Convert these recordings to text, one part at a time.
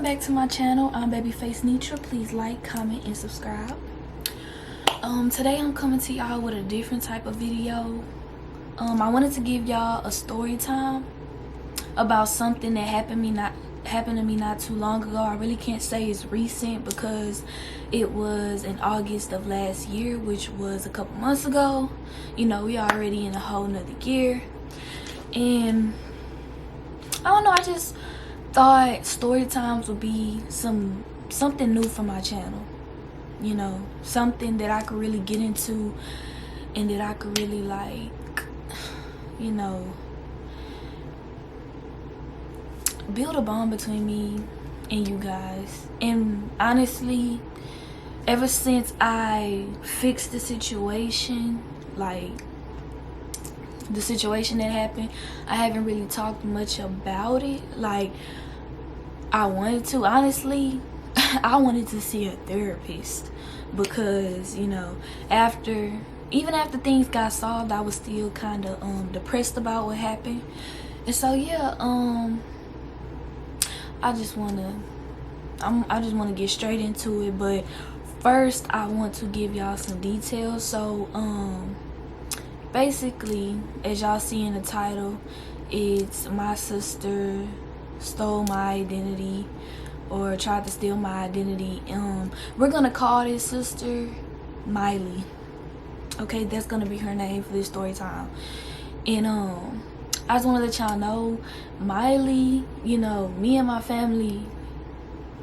Welcome back to my channel. I'm Babyface Nitra. Please like, comment, and subscribe. Today I'm coming to y'all with a different type of video. I wanted to give y'all a story time about something that happened to me not too long ago. I really can't say it's recent because it was in August of last year, which was a couple months ago. You know, we already in a whole nother year, and I don't know, I just thought story times would be something new for my channel. You know, something that I could really get into and that I could really, like, you know, build a bond between me and you guys. And honestly, ever since I fixed the situation, like the situation that happened, I haven't really talked much about it like I wanted to. Honestly, I wanted to see a therapist because, you know, even after things got solved, I was still kind of depressed about what happened. And so yeah, I just want to get straight into it. But first, I want to give y'all some details. So basically, as y'all see in the title, it's my sister stole my identity, or tried to steal my identity. We're gonna call this sister Miley. Okay, that's gonna be her name for this story time. And I just want to let y'all know, Miley, you know, me and my family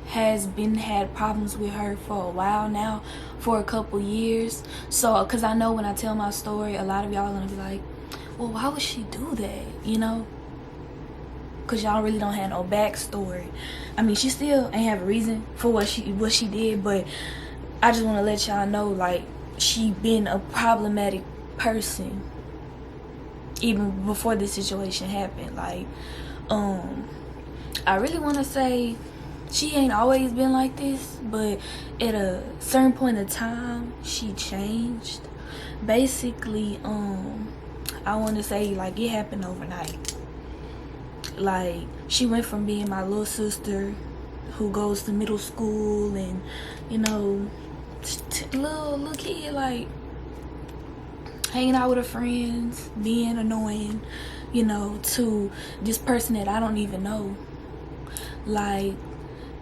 had problems with her for a while now, for a couple years. So, because I know when I tell my story, a lot of y'all are gonna be like, well, why would she do that, you know? Because y'all really don't have no backstory. I mean, she still ain't have a reason for what she did, but I just want to let y'all know, like, she been a problematic person even before this situation happened. Like, I really want to say she ain't always been like this, but at a certain point of time, she changed. Basically, I want to say, like, it happened overnight. Like, she went from being my little sister who goes to middle school and, you know, little kid, like, hanging out with her friends, being annoying, you know, to this person that I don't even know. Like,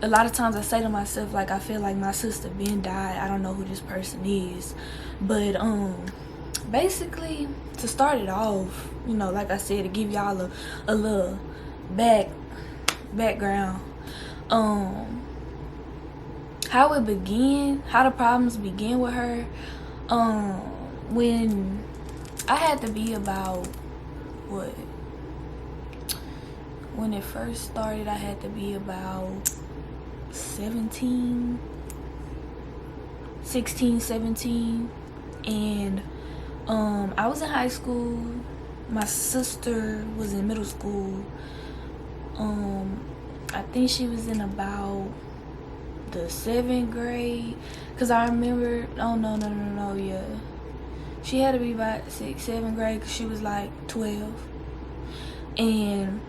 a lot of times I say to myself, like, I feel like my sister been died. I don't know who this person is. But basically, to start it off, you know, like I said, to give y'all a little background, how it began, how the problems began with her, when I had to be about, when it first started, I had to be about 16, 17, and I was in high school. My sister was in middle school. I think she was in about the 7th grade, because I remember, yeah, she had to be about 6th, 7th grade, because she was like 12. And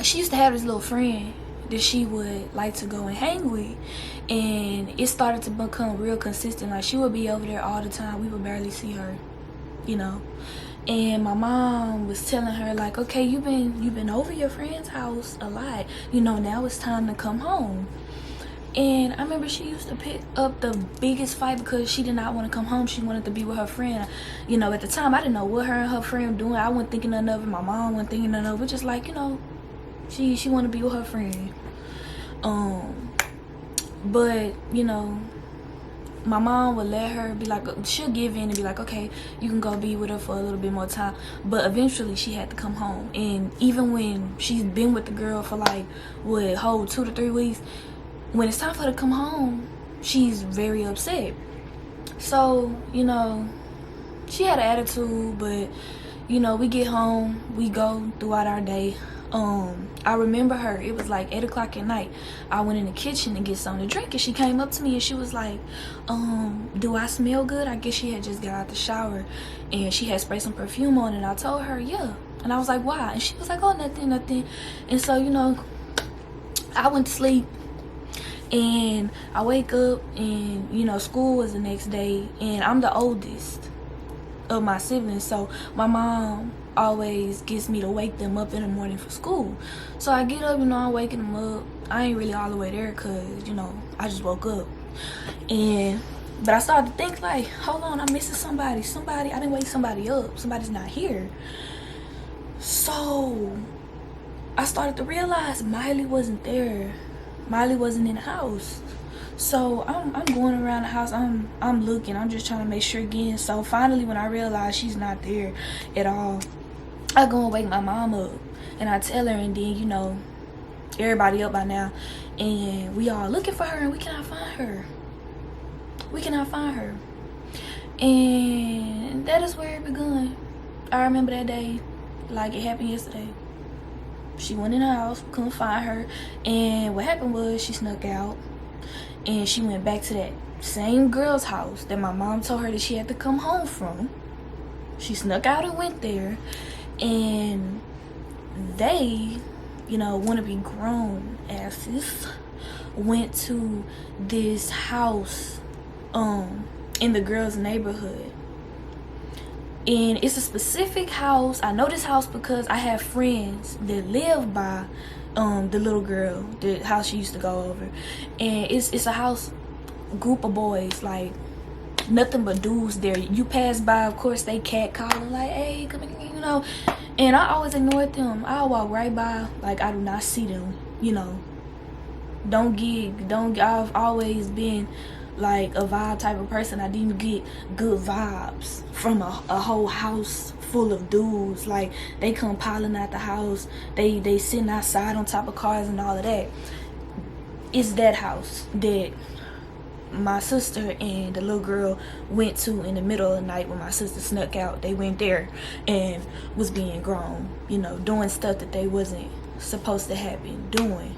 she used to have this little friend that she would like to go and hang with, and it started to become real consistent. Like, she would be over there all the time. We would barely see her, you know. And my mom was telling her, like, okay, you've been over your friend's house a lot, you know, now it's time to come home. And I remember she used to pick up the biggest fight because she did not want to come home. She wanted to be with her friend. You know, at the time, I didn't know what her and her friend were doing. I wasn't thinking nothing of it. My mom wasn't thinking nothing of it. Just like, you know, she wanted to be with her friend. But, you know, my mom would let her be like, she'll give in and be like, okay, you can go be with her for a little bit more time. But eventually she had to come home. And even when she's been with the girl for like, whole 2 to 3 weeks, when it's time for her to come home, she's very upset. So, you know, she had an attitude, but, you know, we get home, we go throughout our day. I remember her, it was like 8 o'clock at night. I went in the kitchen to get something to drink, and she came up to me and she was like, do I smell good? I guess she had just got out the shower and she had sprayed some perfume on, and I told her, yeah. And I was like, why? And she was like, oh, nothing. And so, you know, I went to sleep. And I wake up and, you know, school was the next day, and I'm the oldest of my siblings, so my mom always gets me to wake them up in the morning for school. So I get up, you know, I'm waking them up. I ain't really all the way there because, you know, I just woke up. But I started to think like, hold on, I'm missing somebody. I didn't wake somebody up. Somebody's not here. So I started to realize Miley wasn't there. Miley wasn't in the house. So I'm going around the house. I'm looking. I'm just trying to make sure again. So finally, when I realize she's not there at all, I go and wake my mom up, and I tell her, and then, you know, everybody up by now, and we all looking for her, and we cannot find her. And that is where it begun. I remember that day like it happened yesterday. She went in the house, couldn't find her, and what happened was she snuck out, and she went back to that same girl's house that my mom told her that she had to come home from. She snuck out and went there, and they, you know, want to be grown asses, went to this house in the girl's neighborhood. And it's a specific house. I know this house because I have friends that live by the little girl, the house she used to go over. And it's a house, group of boys, like nothing but dudes there. You pass by, of course, they cat calling like, hey, come here, you know. And I always ignored them. I walk right by like I do not see them, you know. I've always been like a vibe type of person. I didn't get good vibes from a whole house full of dudes. Like, they come piling out the house, they sitting outside on top of cars and all of that. It's that house that my sister and the little girl went to in the middle of the night when my sister snuck out. They went there and was being grown, you know, doing stuff that they wasn't supposed to have been doing.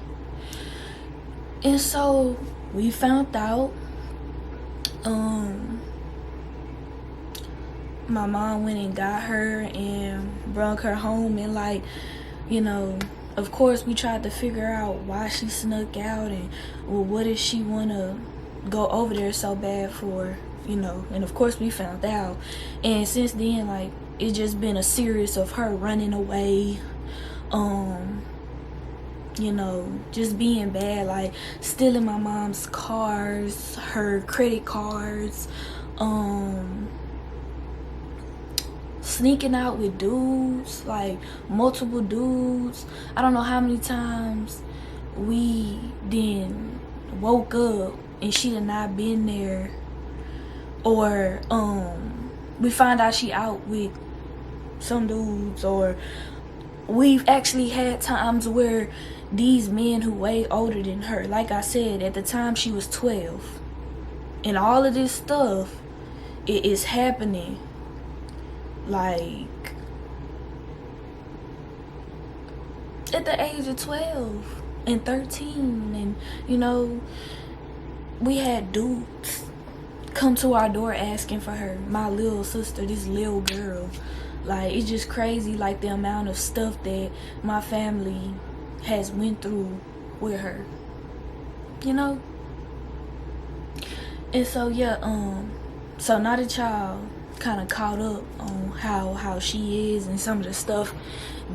And so we found out. My mom went and got her and brought her home, and like, you know, of course we tried to figure out why she snuck out, and well, what did she want to go over there so bad for, you know. And of course we found out, and since then, like, it's just been a series of her running away, you know, just being bad, like stealing my mom's cars, her credit cards, sneaking out with dudes, like multiple dudes. I don't know how many times we then woke up and she had not been there, or we find out she out with some dudes, or we've actually had times where these men who way older than her, like I said, at the time she was 12, and all of this stuff, it is happening like at the age of 12 and 13. And, you know, we had dudes come to our door asking for her, my little sister, this little girl. Like, it's just crazy, like, the amount of stuff that my family has went through with her, you know. And so yeah, so now that y'all kind of caught up on how she is and some of the stuff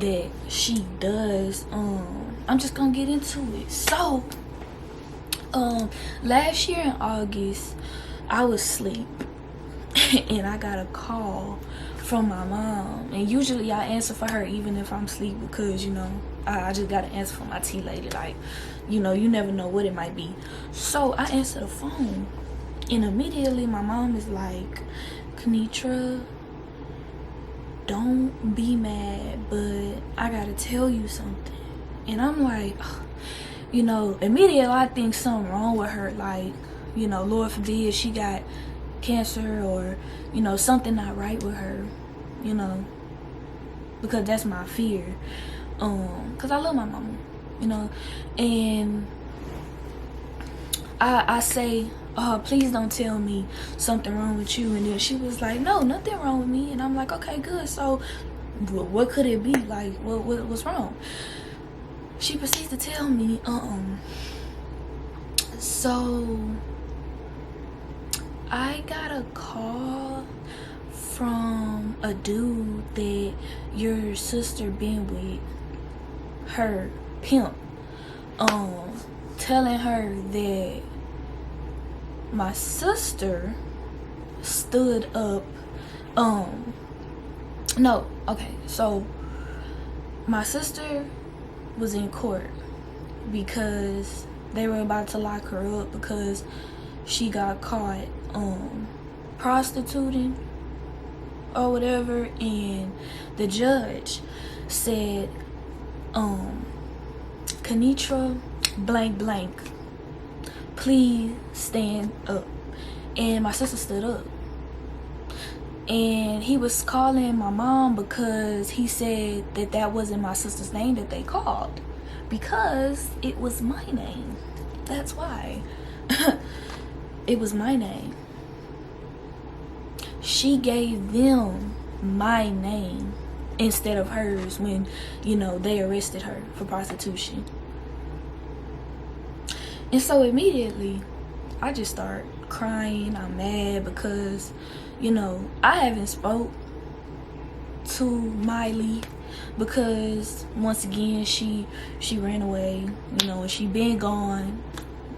that she does, I'm just gonna get into it. So last year in August, I was asleep and I got a call from my mom, and usually I answer for her even if I'm asleep, because, you know, I just gotta answer for my tea lady. Like, you know, you never know what it might be. So I answer the phone, and immediately my mom is like, Kenitra, don't be mad, but I gotta tell you something. And I'm like, ugh. You know, immediately I think something wrong with her, like, you know, Lord forbid she got cancer, or, you know, something not right with her, you know, because that's my fear. Because I love my mama, you know. And I say, oh, please don't tell me something wrong with you. And then she was like, no, nothing wrong with me. And I'm like, okay, good. So what could it be? Like, what's wrong? She proceeds to tell me, So I got a call from a dude that your sister been with, her pimp, telling her that my sister stood up. No, okay, so my sister was in court because they were about to lock her up because she got caught prostituting or whatever, and the judge said, Kenitra blank blank, please stand up. And my sister stood up. And he was calling my mom because he said that that wasn't my sister's name that they called, because it was my name. That's why. It was my name. She gave them my name instead of hers when, you know, they arrested her for prostitution. And so immediately I just start crying. I'm mad because, you know, I haven't spoke to Miley because once again she ran away, you know, and she been gone.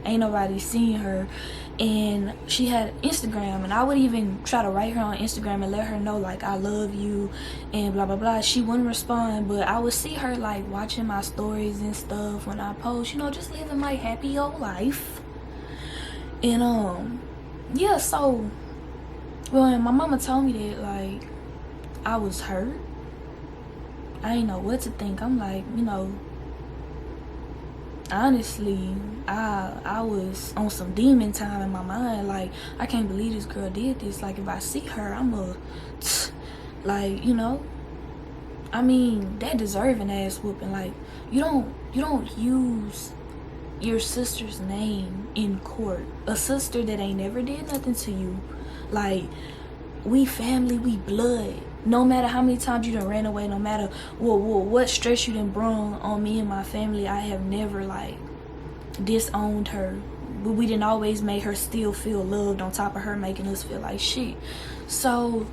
Ain't nobody seen her. And she had Instagram, and I would even try to write her on Instagram and let her know, like, I love you and blah blah blah. She wouldn't respond, but I would see her like watching my stories and stuff when I post, you know, just living my happy old life. And yeah, so when my mama told me that, like, I was hurt, I didn't know what to think. I'm like, you know, honestly, I was on some demon time in my mind. Like, I can't believe this girl did this. Like, if I see her, I'm a, like, you know, I mean, that deserving ass whooping. Like, you don't use your sister's name in court. A sister that ain't never did nothing to you. Like, we family, we blood. No matter how many times you done ran away, no matter what stress you done brung on me and my family, I have never, like, disowned her. But we didn't always make her still feel loved on top of her making us feel like shit. So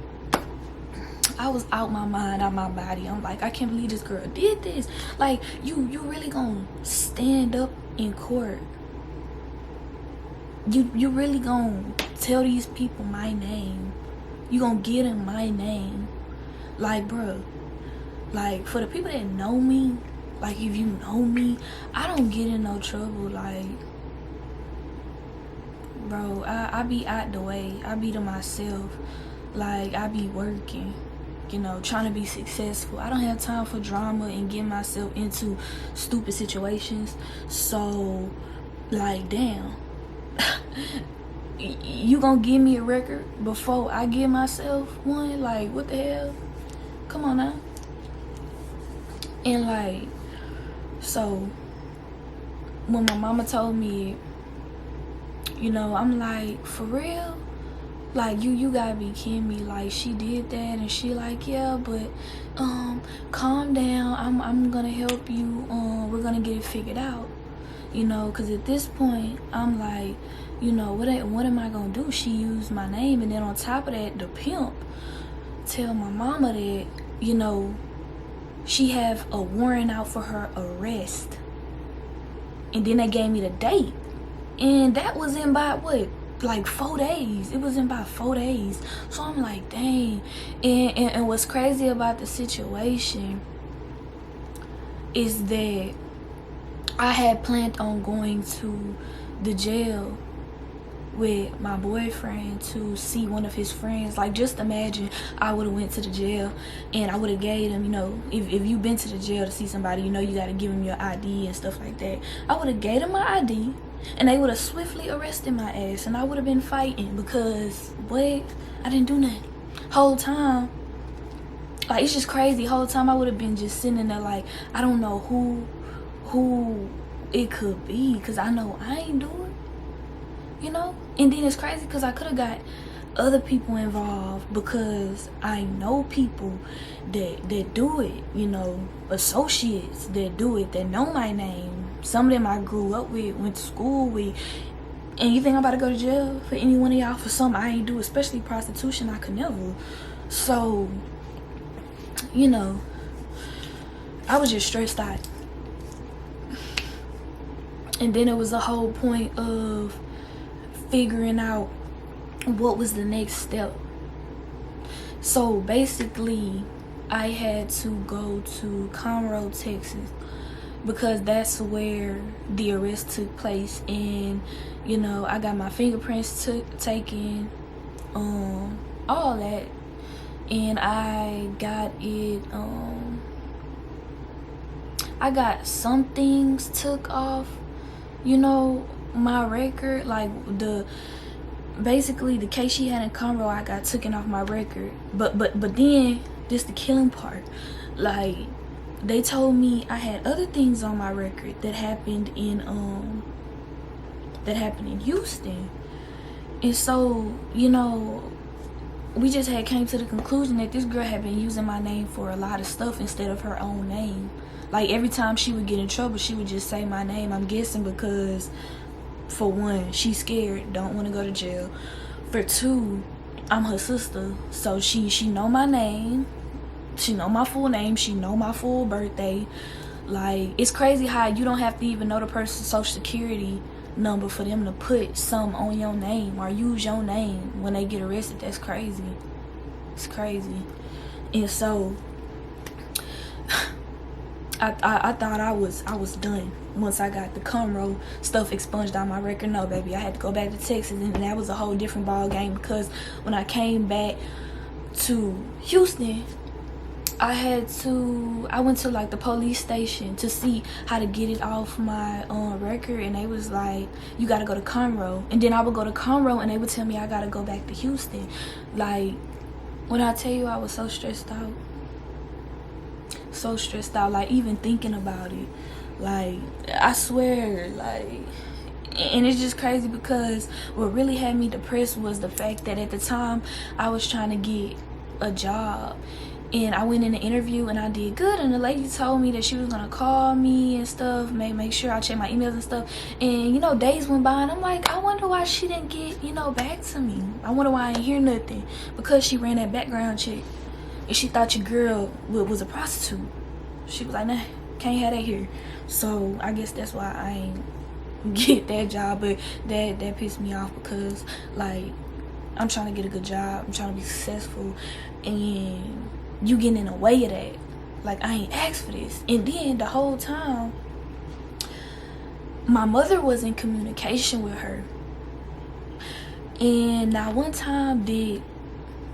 I was out my mind, out my body. I'm like, I can't believe this girl did this. Like, you really gonna stand up in court? You really gonna tell these people my name? You gonna get in my name? Like, bro, like, for the people that know me, like, if you know me, I don't get in no trouble. Like, bro, I be out the way. I be to myself. Like, I be working, you know, trying to be successful. I don't have time for drama and getting myself into stupid situations. So, like, damn. You gonna give me a record before I give myself one? Like, what the hell? Come on now. And, like, so when my mama told me, you know, I'm like, for real? Like, you gotta be kidding me. Like, she did that, and she like, yeah, but calm down. I'm gonna help you. We're gonna get it figured out. You know, because at this point, I'm like, you know, what am I gonna do? She used my name, and then on top of that, the pimp tell my mama that, you know, she have a warrant out for her arrest. And then they gave me the date. And that was in about, what, like 4 days. It was in about 4 days. So I'm like, dang. And what's crazy about the situation is that I had planned on going to the jail with my boyfriend to see one of his friends. Like, just imagine I would have went to the jail and I would have gave him, you know, if you've been to the jail to see somebody, you know, you got to give him your ID and stuff like that. I would have gave him my ID and they would have swiftly arrested my ass, and I would have been fighting because, what? I didn't do nothing. Whole time, like, it's just crazy. Whole time I would have been just sitting there like, I don't know who it could be, because I know I ain't do it, you know? And then it's crazy because I could have got other people involved because I know people that do it, you know, associates that do it, that know my name. Some of them I grew up with, went to school with, And you think I'm about to go to jail for any one of y'all for something I ain't do, especially prostitution? I could never. So, you know, I was just stressed out. And then it was a whole point of figuring out what was the next step. So basically, I had to go to Conroe, Texas, because that's where the arrest took place. And you know, I got my fingerprints taken, all that, and I got it, I got some things took off, you know, my record. Like basically the case she had in Conroe, I got taken off my record. But then this the killing part. Like, they told me I had other things on my record that happened in Houston. And so, you know, we just had came to the conclusion that this girl had been using my name for a lot of stuff instead of her own name. Like, every time she would get in trouble, she would just say my name. I'm guessing because, for one, she's scared, don't want to go to jail. For two, I'm her sister, so she know my name. She know my full name. She know my full birthday. Like, it's crazy how you don't have to even know the person's social security number for them to put something on your name or use your name when they get arrested. That's crazy. It's crazy. And so I thought I was done once I got the Conroe stuff expunged on my record. No, baby, I had to go back to Texas, and that was a whole different ball game, because when I came back to Houston, I went to like the police station to see how to get it off my record, and they was like, you gotta go to Conroe. And then I would go to Conroe and they would tell me I gotta go back to Houston. Like, when I tell you I was so stressed out, like, even thinking about it, like, I swear, like, and it's just crazy because what really had me depressed was the fact that at the time I was trying to get a job. And I went in an interview and I did good, and the lady told me that she was gonna call me and stuff, make sure I check my emails and stuff. And you know, days went by and I'm like, I wonder why she didn't get, you know, back to me. I wonder why I didn't hear nothing. Because she ran that background check and she thought your girl was a prostitute. She was like, nah, can't have that here. So I guess that's why I ain't get that job. But that pissed me off, because like, I'm trying to get a good job, I'm trying to be successful, and you getting in the way of that. Like, I ain't asked for this. And then the whole time, my mother was in communication with her. And now one time did,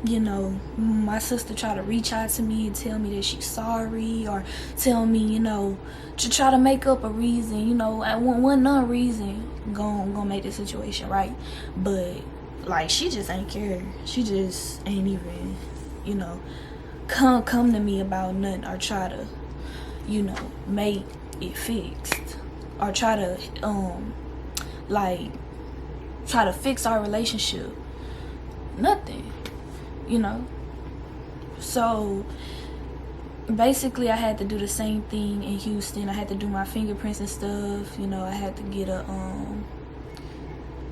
you know, my sister try to reach out to me and tell me that she's sorry, or tell me, you know, to try to make up a reason, you know, and one non-reason gonna make the situation right. But like, she just ain't care. She just ain't even, you know, come to me about nothing, or try to, you know, make it fixed, or try to like, try to fix our relationship. Nothing, you know. So basically I had to do the same thing in Houston. I had to do my fingerprints and stuff, you know. I had to get a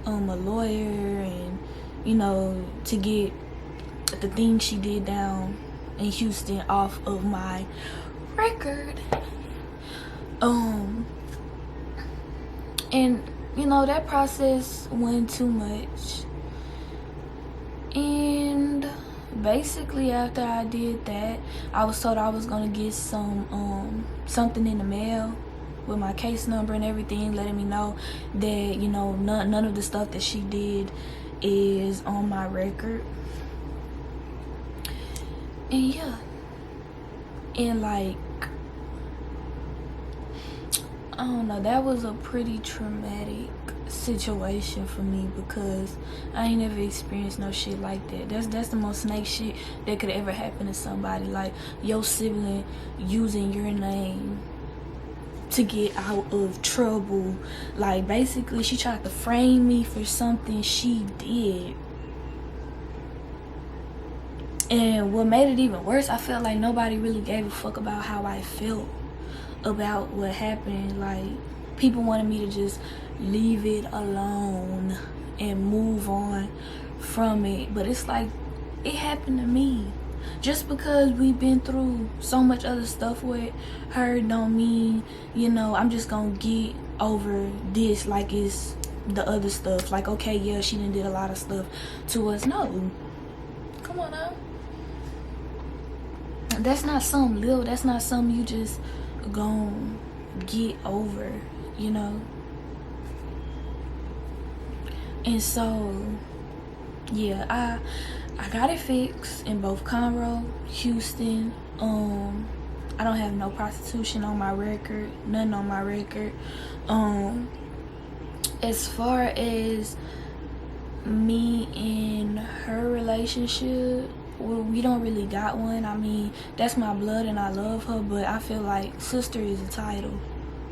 lawyer, and you know, to get the thing she did down in Houston off of my record. And you know, that process wasn't too much. And basically after I did that, I was told I was gonna get some something in the mail with my case number and everything, letting me know that, you know, none of the stuff that she did is on my record. And yeah, and like, I don't know, that was a pretty traumatic situation for me, because I ain't never experienced no shit like that. That's the most snake shit that could ever happen to somebody. Like, your sibling using your name to get out of trouble. Like, basically she tried to frame me for something she did. And what made it even worse, I felt like nobody really gave a fuck about how I felt about what happened. Like, people wanted me to just leave it alone and move on from it, but it's like, it happened to me. Just because we've been through so much other stuff with her don't mean, you know, I'm just gonna get over this like it's the other stuff. Like, okay, yeah, she done did a lot of stuff to us. No, come on now. That's not something little. That's not something you just gonna get over, you know. And so, yeah, I got it fixed in both Conroe, Houston. I don't have no prostitution on my record, nothing on my record. As far as me and her relationship, well, we don't really got one. I mean, that's my blood and I love her, but I feel like sister is a title,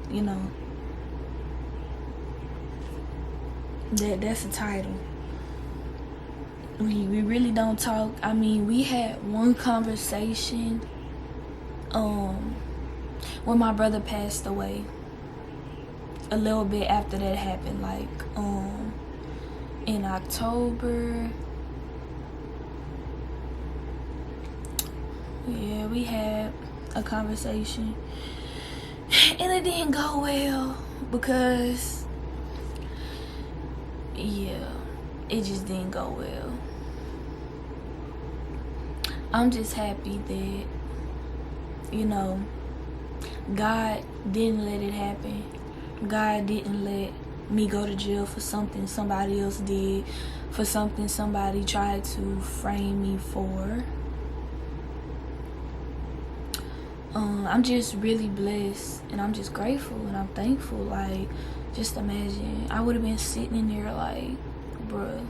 you know. That's a title. We really don't talk. I mean, we had one conversation when my brother passed away. A little bit after that happened, like in October. Yeah, we had a conversation and it didn't go well because, yeah, it just didn't go well. I'm just happy that, you know, God didn't let it happen. God didn't let me go to jail for something somebody else did, for something somebody tried to frame me for. I'm just really blessed and I'm just grateful and I'm thankful. Like, just imagine, I would have been sitting in there like, bruh,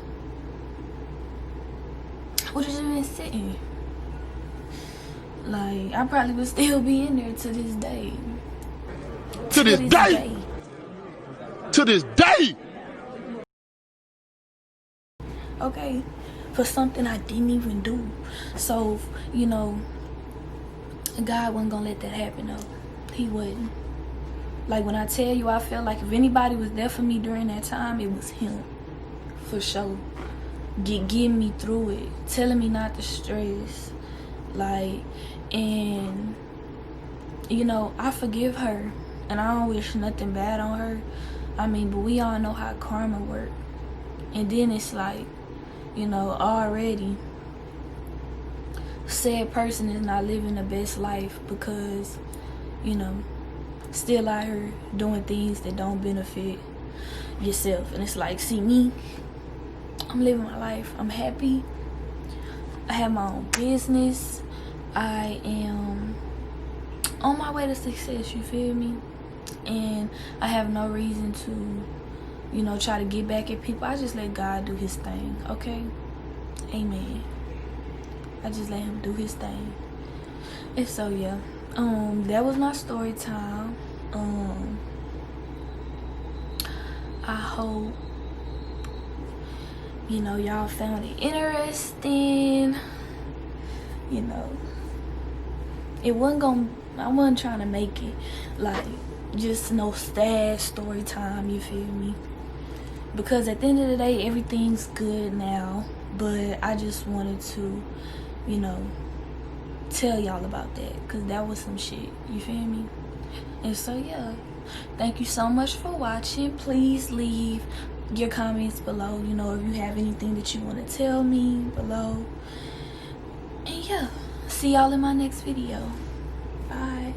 I would have just been sitting. Like, I probably would still be in there to this day. To this day. To this day. Okay, for something I didn't even do. So, you know, God wasn't gonna let that happen though. He wouldn't. Like, when I tell you, I felt like if anybody was there for me during that time, it was him. For sure. Getting me through it. Telling me not to stress. Like, and, you know, I forgive her. And I don't wish nothing bad on her. I mean, but we all know how karma works. And then it's like, you know, already said person is not living the best life because, you know, still out here doing things that don't benefit yourself. And it's like, see me, I'm living my life. I'm happy. I have my own business. I am on my way to success, you feel me? And I have no reason to, you know, try to get back at people. I just let God do his thing, okay? Amen. I just let him do his thing. And so, yeah. That was my story time. I hope, you know, y'all found it interesting. You know, I wasn't trying to make it like just no sad story time, you feel me? Because at the end of the day, everything's good now. But I just wanted to, you know, tell y'all about that. Because that was some shit, you feel me? And so, yeah. Thank you so much for watching. Please leave your comments below. You know, if you have anything that you want to tell me below. And yeah, see y'all in my next video. Bye.